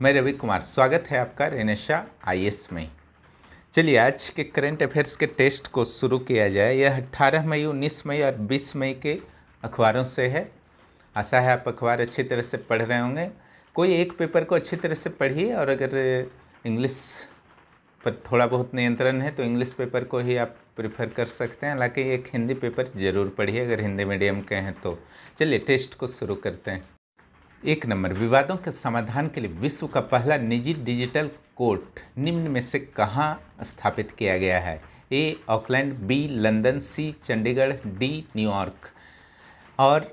मैं रवि कुमार, स्वागत है आपका रेनेशा आईएएस में। चलिए आज के करंट अफेयर्स के टेस्ट को शुरू किया जाए। यह 18 मई, 19 मई और 20 मई के अखबारों से है। आशा है आप अखबार अच्छी तरह से पढ़ रहे होंगे। कोई एक पेपर को अच्छी तरह से पढ़िए और अगर इंग्लिश पर थोड़ा बहुत नियंत्रण है तो इंग्लिश पेपर को ही आप प्रेफर कर सकते हैं। हालांकि एक हिंदी पेपर ज़रूर पढ़िए अगर हिंदी मीडियम के हैं तो। चलिए टेस्ट को शुरू करते हैं। 1 नंबर, विवादों के समाधान के लिए विश्व का पहला निजी डिजिटल कोर्ट निम्न में से कहाँ स्थापित किया गया है? ए ऑकलैंड, बी लंदन, सी चंडीगढ़, डी न्यूयॉर्क। और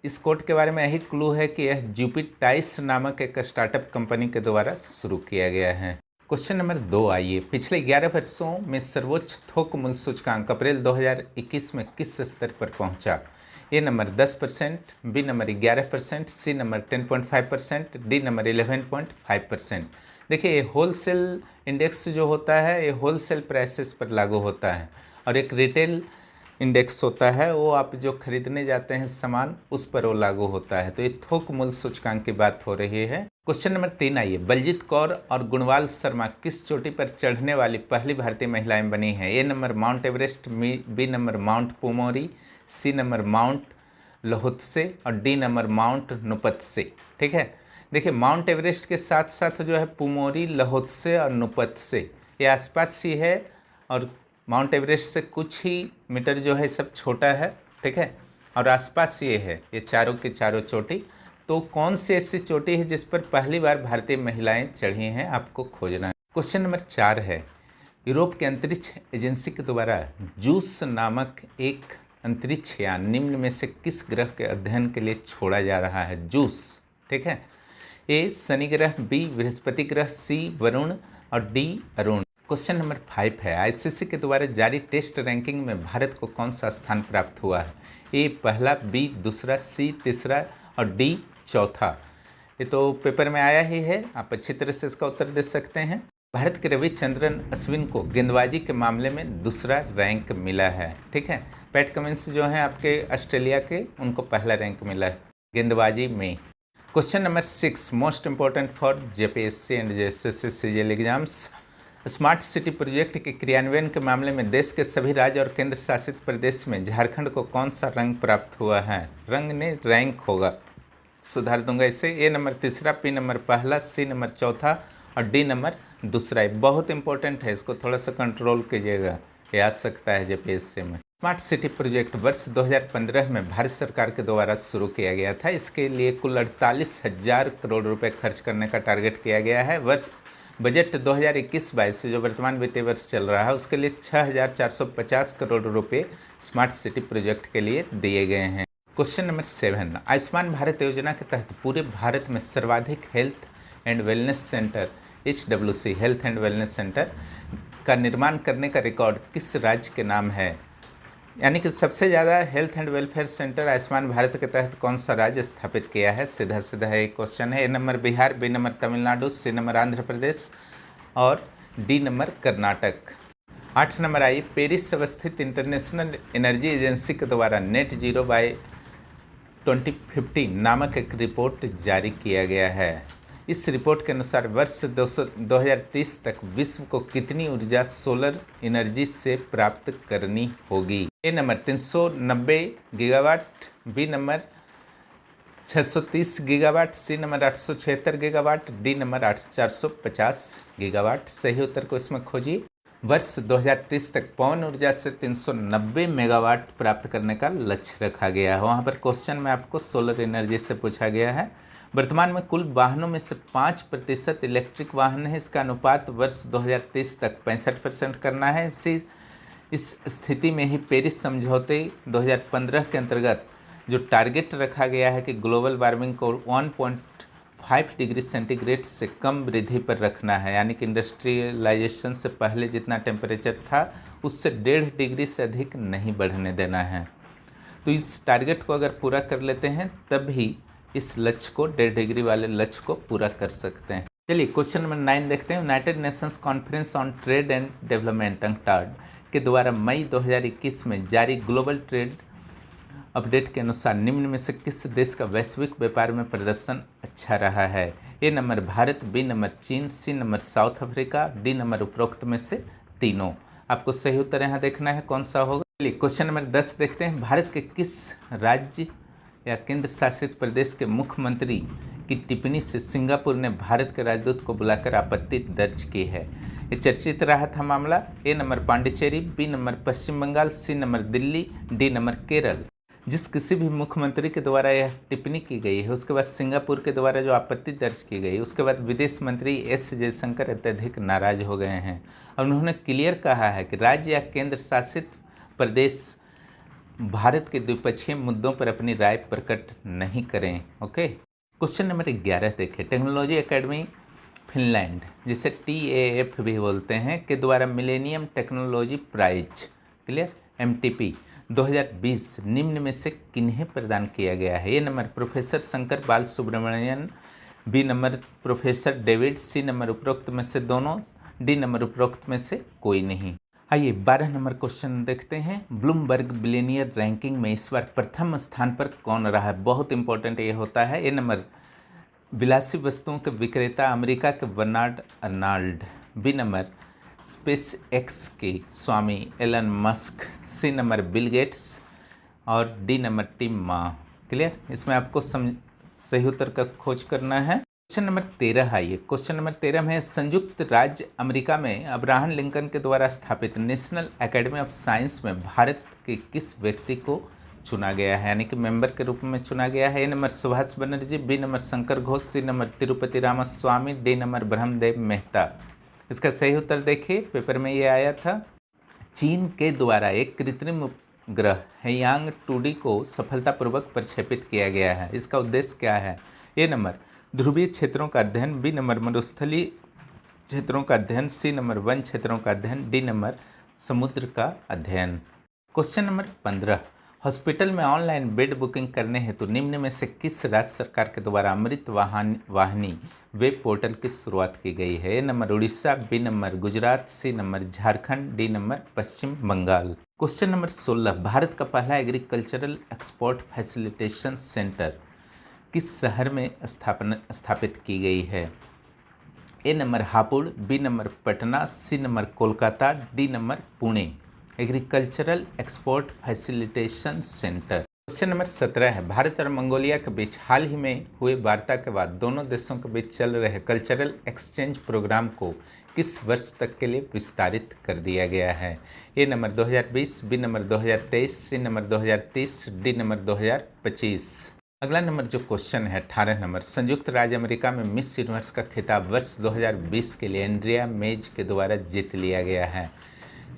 इस कोर्ट के बारे में यही क्लू है कि यह जुपिटाइस नामक एक स्टार्टअप कंपनी के द्वारा शुरू किया गया है। क्वेश्चन नंबर 2 आइए। पिछले 11 वर्षों में सर्वोच्च थोक मूल्य सूचकांक अप्रैल 2021 में किस स्तर पर पहुंचा? A number 10%, B number 11%, C number 10.5%, D number 11.5%। देखिए ये होलसेल इंडेक्स जो होता है ये होलसेल प्राइसेस पर लागू होता है और एक रिटेल इंडेक्स होता है वो आप जो खरीदने जाते हैं सामान उस पर वो लागू होता है। तो ये थोक मूल्य सूचकांक की बात हो रही है। क्वेश्चन नंबर 3 आइए। बलजीत कौर और गुणवाल शर्मा किस चोटी पर चढ़ने वाली पहली भारतीय महिलाएं बनी हैं? A number Mount Everest, B number Mount Pumori, C number Mount Lhotse और डी नंबर माउंट नुपत्से। ठीक है, देखिए माउंट एवरेस्ट के साथ साथ जो है पुमोरी, लोहुत्से और नुपत्से ये आसपास ही है और माउंट एवरेस्ट से कुछ ही मीटर जो है सब छोटा है। ठीक है, और आसपास ये है, ये चारों की चारों चोटी। तो कौन सी ऐसी चोटी है जिस पर पहली बार भारतीय महिलाएं चढ़ी हैं, आपको खोजना है। क्वेश्चन नंबर 4 है। यूरोप के अंतरिक्ष एजेंसी के द्वारा जूस नामक एक अंतरिक्ष यान निम्न में से किस ग्रह के अध्ययन के लिए छोड़ा जा रहा है? जूस। ठीक है, ए शनि ग्रह, बी बृहस्पति ग्रह, सी वरुण और डी अरुण। क्वेश्चन नंबर 5 है। आईसीसी के द्वारा जारी टेस्ट रैंकिंग में भारत को कौन सा स्थान प्राप्त हुआ है? ए पहला, बी दूसरा, सी तीसरा और डी चौथा। ये तो पेपर में आया ही है, आप अच्छी तरह से इसका उत्तर दे सकते हैं। भारत के रविचंद्रन अश्विन को गेंदबाजी के मामले में दूसरा रैंक मिला है। ठीक है, पैट कमिंस जो हैं आपके ऑस्ट्रेलिया के, उनको पहला रैंक मिला है गेंदबाजी में। Question number 6 most important for JPSC and JSSC CGL exams. Smart city project के क्रियान्वयन के मामले में देश के सभी राज्य और केंद्र शासित प्रदेश में झारखंड को कौन सा रंग प्राप्त हुआ है? रंग ने रैंक होगा, सुधार दूंगा इसे। ए नंबर तीसरा, बी नंबर पहला, सी नंबर चौथा और डी नंबर दूसरा। ये बहुत इंपॉर्टेंट है, इसको थोड़ा सा कंट्रोल कीजिएगा, ये आ सकता है जेपीएससी में। स्मार्ट सिटी प्रोजेक्ट वर्ष 2015 में भारत सरकार के द्वारा शुरू किया गया था। इसके लिए कुल 48,000 करोड़ रुपए खर्च करने का टारगेट किया गया है। बजट 2021-22 जो वर्तमान वित्तीय वर्ष चल रहा है उसके लिए 6,450 करोड़ रुपए स्मार्ट सिटी प्रोजेक्ट के लिए दिए गए हैं। क्वेश्चन नंबर 7, आयुष्मान भारत योजना के तहत पूरे भारत में सर्वाधिक health and wellness centre HWC health and wellness centre का निर्माण करने का रिकॉर्ड किस राज्य के नाम है? यानी कि सबसे ज़्यादा health and welfare centre Ayushman Bharat के तहत कौन सा राज्य स्थापित किया है? सीधा सीधा एक क्वेश्चन है। A number Bihar, B number Tamil Nadu, C number Andhra Pradesh और डी नंबर कर्नाटक। 8 नंबर आई। पेरिस अवस्थित इंटरनेशनल एनर्जी एजेंसी के द्वारा नेट जीरो बाय 2050 नामक एक रिपोर्ट जारी किया गया है। इस रिपोर्ट के अनुसार वर्ष 2030 तक विश्व को कितनी ऊर्जा सोलर एनर्जी से प्राप्त करनी होगी? A number 390 gigawatt, B number 630 gigawatt, C number 876 gigawatt, D number 450 gigawatt. सही उत्तर को इसमें खोजिए। वर्ष 2030 तक पवन ऊर्जा से 390 मेगावाट प्राप्त करने का लक्ष्य रखा गया है। वहाँ पर क्वेश्चन में आपको सोलर एनर्जी से पूछा गया है। वर्तमान में कुल वाहनों में से 5% इलेक्ट्रिक वाहन है। इसका अनुपात वर्ष 2030 तक 65% करना है। इस स्थिति में ही पेरिस समझौते 2015 के अंतर्गत जो टारगेट रखा गया है कि ग्लोबल वार्मिंग को 1.5 डिग्री सेंटीग्रेड से कम वृद्धि पर रखना है, यानी कि इंडस्ट्रियलाइजेशन से पहले जितना टेम्परेचर था उससे 1.5 डिग्री से अधिक नहीं बढ़ने देना है। तो इस टारगेट को अगर पूरा कर लेते हैं तब ही इस लक्ष्य को 1.5 डिग्री वाले लक्ष्य को पूरा कर सकते हैं। चलिए क्वेश्चन नंबर 9 देखते हैं। United Nations conference on trade and development UNCTAD के द्वारा मई 2021 में जारी ग्लोबल ट्रेड अपडेट के अनुसार निम्न में से किस देश का वैश्विक व्यापार में प्रदर्शन अच्छा रहा है? A number Bharat, B number चीन, C number South Africa, D number उपरोक्त में से तीनों। आपको सही उत्तर यहाँ देखना है कौन सा होगा। चलिए क्वेश्चन नंबर 10 देखते हैं। भारत के किस राज्य या केंद्र शासित प्रदेश के मुख्यमंत्री की टिप्पणी से सिंगापुर ने भारत के राजदूत को बुलाकर आपत्ति दर्ज की है? ये चर्चित रहा था मामला। A number Pondicherry, B number Paschim Bengal, C number Delhi, D number Kerala. जिस किसी भी मुख्यमंत्री के द्वारा यह टिप्पणी की गई है उसके बाद सिंगापुर के द्वारा जो आपत्ति दर्ज की गई, उसके बाद विदेश मंत्री एस जयशंकर अत्यधिक नाराज हो गए हैं और उन्होंने क्लियर कहा है कि राज्य या केंद्र शासित प्रदेश भारत के द्विपक्षीय मुद्दों पर अपनी राय प्रकट नहीं करें। ओके, क्वेश्चन नंबर 11 देखें। टेक्नोलॉजी एकेडमी फिनलैंड, जिसे TAF भी बोलते हैं, के द्वारा millennium technology prize clear MTP 2020 निम्न में से किन्हें प्रदान किया गया है? A number professor Shankar Bal Subramanian, B number professor David, C number उपरोक्त में से दोनों, डी नंबर उपरोक्त में से कोई नहीं। आइए 12 नंबर क्वेश्चन देखते हैं। ब्लूमबर्ग बिलियनियर रैंकिंग में इस बार प्रथम स्थान पर कौन रहा है? बहुत इंपॉर्टेंट ये होता है। ए नंबर विलासी वस्तुओं के विक्रेता अमेरिका के Bernard Arnault, B number SpaceX के स्वामी Elon Musk, C number Bill Gates और D number Tim Ma. Clear, इसमें आपको सही उत्तर का खोज करना है। क्वेश्चन नंबर 13 आइए। क्वेश्चन नंबर 13 में संयुक्त राज्य अमेरिका में अब्राहम लिंकन के द्वारा स्थापित नेशनल एकेडमी ऑफ साइंस में भारत के किस व्यक्ति को चुना गया है, यानी कि मेंबर के रूप में चुना गया है? A number Subhash Banerjee, B number Shankar Ghosh, C number Tirupati Ramaswamy, D number Brahmadev Mehta. इसका सही उत्तर देखिए, पेपर में ये आया था। चीन के द्वारा एक कृत्रिम उपग्रह हेयांग 2D को सफलतापूर्वक प्रक्षेपित किया गया है। इसका उद्देश्य क्या है? ए नंबर ध्रुवीय क्षेत्रों का अध्ययन, बी नंबर मरुस्थलीय क्षेत्रों का अध्ययन, सी नंबर वन क्षेत्रों का अध्ययन, डी नंबर समुद्र का अध्ययन। Question number 15। हॉस्पिटल में ऑनलाइन बेड बुकिंग करने हेतु निम्न में से किस राज्य सरकार के द्वारा अमृत वाहिनी वेब पोर्टल की शुरुआत की गई है? A number Orissa, B number Gujarat, C number Jharkhand, D number Paschim Bengal. Question number 16। Bharat का पहला एग्रीकल्चरल एक्सपोर्ट फैसिलिटेशन सेंटर किस शहर में स्थापित की गई है? A number Hapur, B number Patna, C number Kolkata, D number Pune. Agricultural export facilitation centre. Question number 17 है। भारत और मंगोलिया के बीच हाल ही में हुए वार्ता के बाद दोनों देशों के बीच चल रहे कल्चरल एक्सचेंज प्रोग्राम को किस वर्ष तक के लिए विस्तारित कर दिया गया है? A number 2020, B number 2023, C number 2030, D number 2025। अगला नंबर जो क्वेश्चन है 18 नंबर। संयुक्त राज्य अमेरिका में मिस यूनिवर्स का खिताब वर्ष 2020 के लिए एंड्रिया मेज के द्वारा जीत लिया गया है।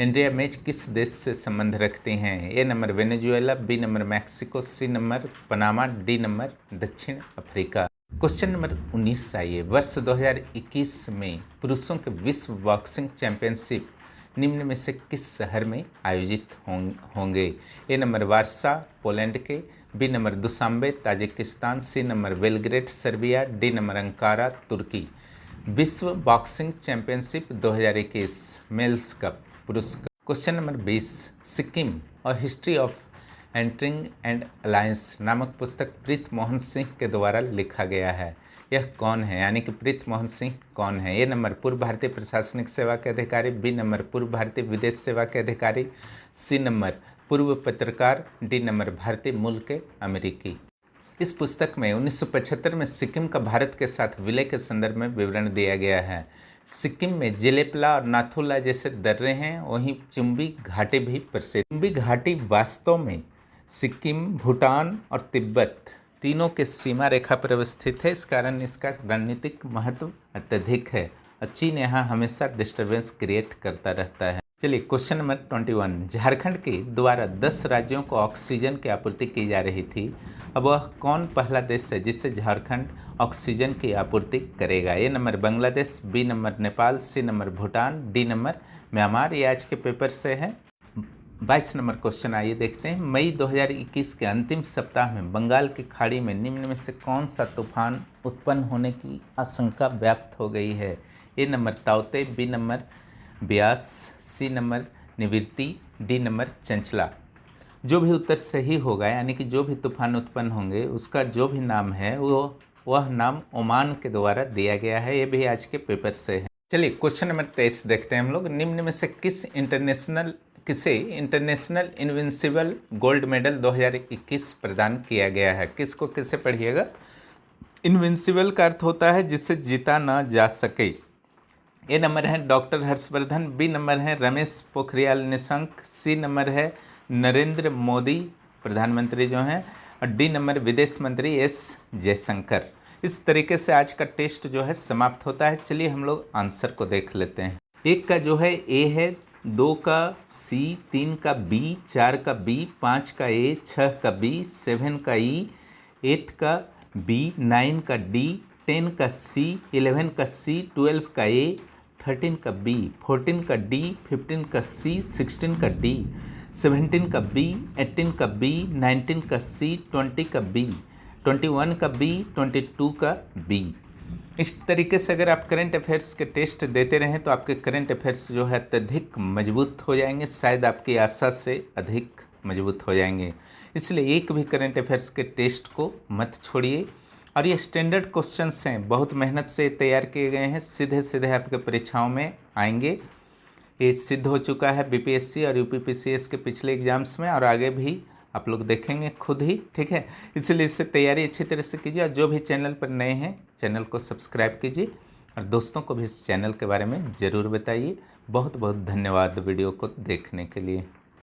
एंड्रिया मेज किस देश से संबंध रखती हैं? A number Venezuela, B number Mexico, C number Panama, D number दक्षिण अफ्रीका। क्वेश्चन नंबर 19 आइए। वर्ष 2021 में पुरुषों के विश्व बॉक्सिंग चैंपियनशिप निम्न में से किस शहर में आयोजित होंगे? ए नंबर वारसा पोलैंड के, B number Dushanbe Tajikistan, C number Belgrade Serbia, D number Ankara Turkey. विश्व बॉक्सिंग चैंपियनशिप 2021 मेल्स कप पुरस्कार। Question number 20। सिक्किम और history of entering and alliance नामक पुस्तक प्रीत मोहन सिंह के द्वारा लिखा गया है। यह कौन है, यानी कि प्रीत मोहन सिंह कौन है? ए नंबर पूर्व भारतीय प्रशासनिक सेवा के अधिकारी, बी नंबर पूर्व भारतीय विदेश सेवा के अधिकारी, सी नंबर पूर्व पत्रकार, डी नंबर भारतीय मूल के अमेरिकी। इस पुस्तक में 1975 में सिक्किम का भारत के साथ विलय के संदर्भ में विवरण दिया गया है। सिक्किम में जेलेपला और नाथुला जैसे दर्रे हैं, वहीं चुम्बी घाटी भी प्रसिद्ध। चुम्बी घाटी वास्तव में सिक्किम, भूटान और तिब्बत तीनों के सीमा रेखा पर अवस्थित है। इस कारण इसका रणनीतिक महत्व अत्यधिक है और चीन यहाँ हमेशा डिस्टर्बेंस क्रिएट करता रहता है। चलिए क्वेश्चन नंबर 21। झारखंड के द्वारा 10 राज्यों को ऑक्सीजन की आपूर्ति की जा रही थी। अब वह कौन पहला देश है जिससे झारखंड ऑक्सीजन की आपूर्ति करेगा? A number Bangladesh, B number Nepal, C number Bhutan, D number Myanmar. ये आज के पेपर से है। 22 नंबर क्वेश्चन आइए देखते हैं। मई 2021 के अंतिम सप्ताह में बंगाल की खाड़ी में निम्न में से कौन सा तूफान उत्पन्न होने की आशंका व्याप्त हो गई है? ए नंबर ताउते, B number Yaas, C number निवृत्ति, डी नंबर चंचला। जो भी उत्तर सही होगा, यानी कि जो भी तूफान उत्पन्न होंगे उसका जो भी नाम है वह नाम ओमान के द्वारा दिया गया है। ये भी आज के पेपर से है। चलिए क्वेश्चन नंबर 23 देखते हैं हम लोग। निम्न में से किसे इंटरनेशनल इनविंसिबल गोल्ड मेडल 2021 प्रदान किया गया है? किसको किसे पढ़िएगा। इनविंसिबल का अर्थ होता है जिसे जीता ना जा सके। ए नंबर है डॉक्टर हर्षवर्धन, बी नंबर है रमेश पोखरियाल निशंक, सी नंबर है नरेंद्र मोदी प्रधानमंत्री जो हैं, और डी नंबर विदेश मंत्री एस जयशंकर। इस तरीके से आज का टेस्ट जो है समाप्त होता है। चलिए हम लोग आंसर को देख लेते हैं। एक का जो है ए है, 2 का सी, 3 का बी, 4 का बी, 5 का ए, 6 का बी, 7 का ई, 8 का बी, 9 का डी, 10 का सी, 11 का सी, 12 का ए, 13 का बी, 14 का डी, 15 का सी, 16 का डी, 17 का बी, 18 का बी, 19 का सी, 20 का बी, 21 का बी, 22 का बी। इस तरीके से अगर आप करंट अफेयर्स के टेस्ट देते रहें तो आपके करंट अफेयर्स जो है अत्यधिक मजबूत हो जाएंगे, शायद आपकी आशा से अधिक मजबूत हो जाएंगे। इसलिए एक भी करंट अफेयर्स के टेस्ट को मत छोड़िए। और ये स्टैंडर्ड क्वेश्चंस हैं, बहुत मेहनत से तैयार किए गए हैं, सीधे सीधे आपके परीक्षाओं में आएंगे। ये सिद्ध हो चुका है बीपीएससी और यूपीपीसीएस के पिछले एग्जाम्स में, और आगे भी आप लोग देखेंगे खुद ही, ठीक है। इसलिए इससे तैयारी अच्छी तरह से कीजिए, और जो भी चैनल पर नए हैं चैनल को सब्सक्राइब कीजिए, और दोस्तों को भी इस चैनल के बारे में ज़रूर बताइए। बहुत बहुत धन्यवाद वीडियो को देखने के लिए।